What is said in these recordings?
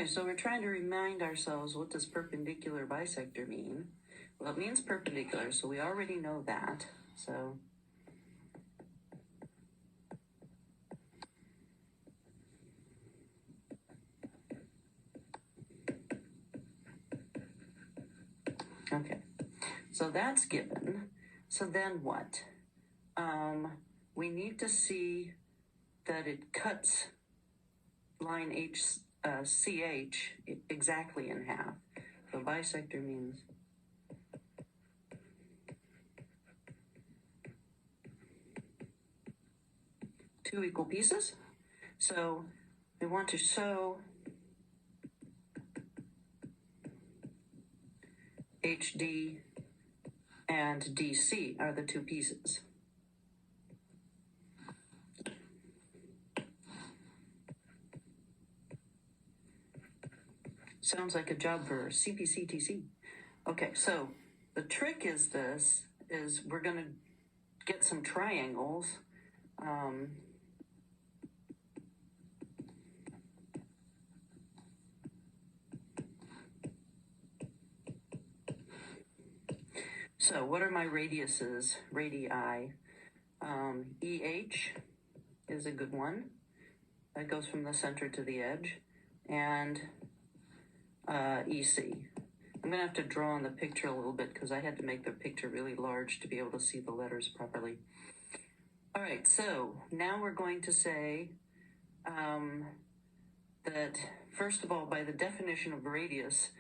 Okay, so we're trying to remind ourselves, what does perpendicular bisector mean? Well, it means perpendicular, so we already know that. So okay, so that's given. So then what? We need to see that it cuts line CH exactly in half. So bisector means two equal pieces. So we want to show HD and DC are the two pieces. Sounds like a job for CPCTC. Okay, so the trick is we're going to get some triangles. So what are my radiuses, radii? EH is a good one. That goes from the center to the edge. And EC. I'm going to have to draw on the picture a little bit because I had to make the picture really large to be able to see the letters properly. All right, so now we're going to say that, first of all, by the definition of radius,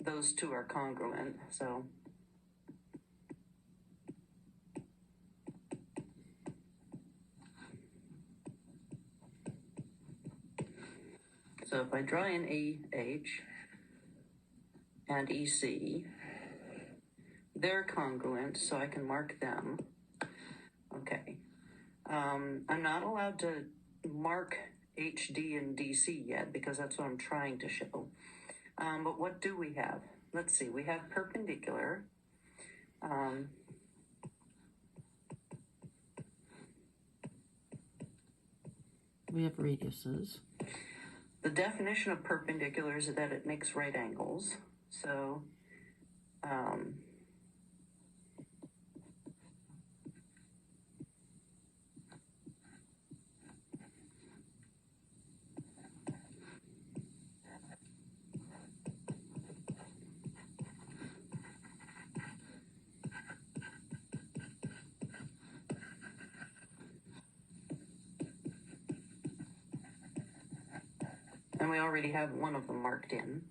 those two are congruent. So if I draw in AH and EC, they're congruent, so I can mark them. Okay. I'm not allowed to mark HD and DC yet because that's what I'm trying to show. But what do we have? Let's see. We have perpendicular. We have radiuses. The definition of perpendicular is that it makes right angles. So, and we already have one of them marked in.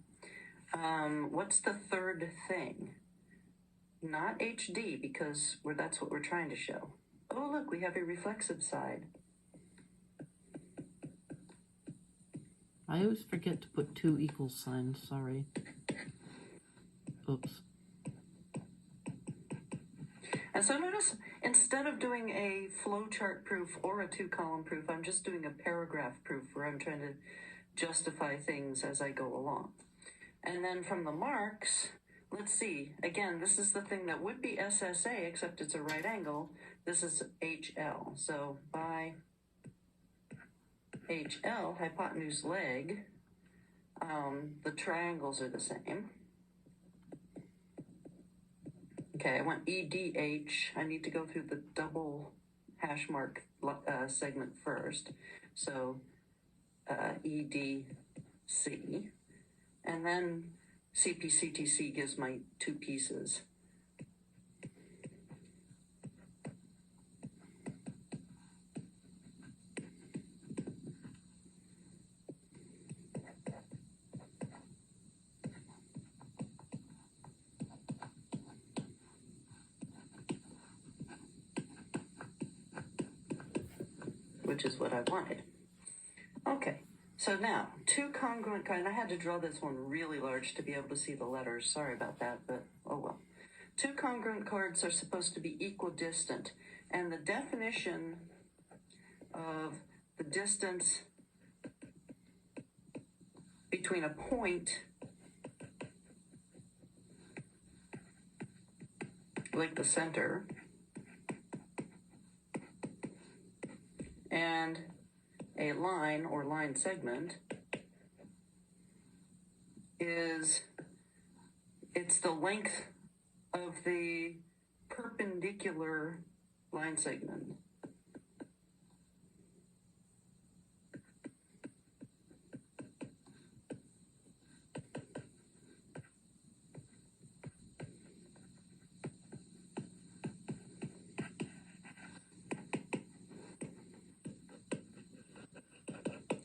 What's the third thing? Not HD, because that's what we're trying to show. Oh, look, we have a reflexive side. I always forget to put two equal signs, sorry. Oops. And so notice, instead of doing a flowchart proof or a two-column proof, I'm just doing a paragraph proof where I'm trying to justify things as I go along. And then from the marks, let's see. Again, this is the thing that would be SSA, except it's a right angle. This is HL. So by HL, hypotenuse leg, the triangles are the same. Okay, I want EDH. I need to go through the double hash mark segment first. So EDC. And then CPCTC gives my two pieces. Which is what I wanted. Okay, so now, two congruent cards. I had to draw this one really large to be able to see the letters. Sorry about that, but oh well. Two congruent chords are supposed to be equidistant. And the definition of the distance between a point like the center and a line or line segment is, it's the length of the perpendicular line segment.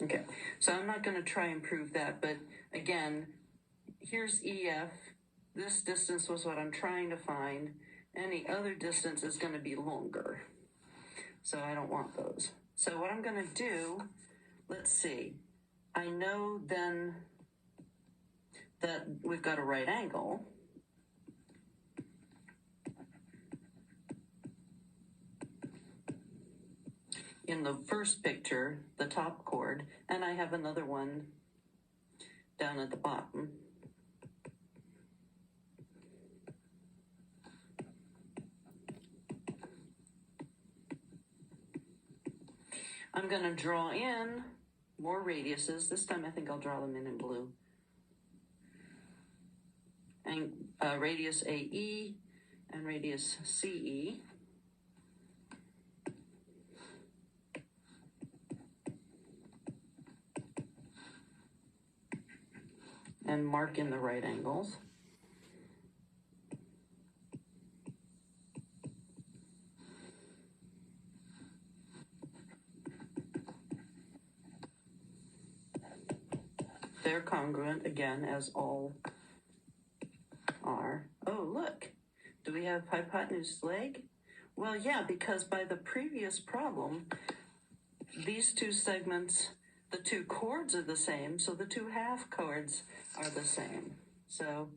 Okay, so I'm not going to try and prove that, but again, here's EF. This distance was what I'm trying to find. Any other distance is going to be longer. So I don't want those. So what I'm going to do, let's see. I know then that we've got a right angle. In the first picture, the top chord, and I have another one down at the bottom. I'm going to draw in more radiuses. This time I think I'll draw them in blue. And radius AE and radius CE. And mark in the right angles. They're congruent, again, as all are. Oh, look. Do we have hypotenuse leg? Well, yeah, because by the previous problem, these two segments, the two chords are the same, so the two half chords are the same. So,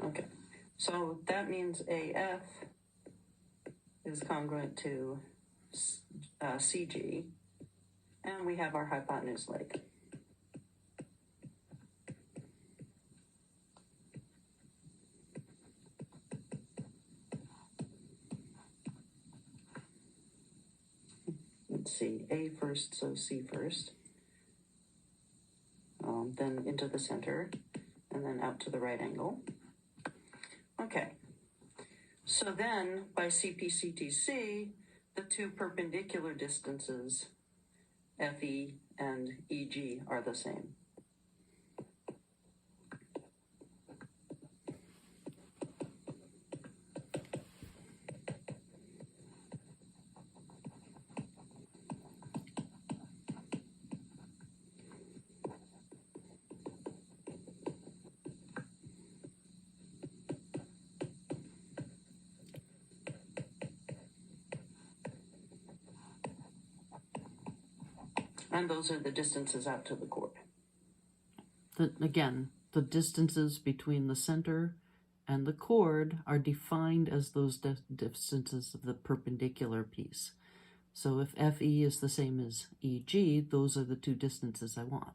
okay. So that means AF is congruent to CG, and we have our hypotenuse leg. Let's see, A first, so C first. Then into the center, and then out to the right angle. Okay, so then by CP/CTC, the two perpendicular distances, FE and EG, are the same. And those are the distances out to the chord. Again, the distances between the center and the chord are defined as those distances of the perpendicular piece. So if FE is the same as EG, those are the two distances I want.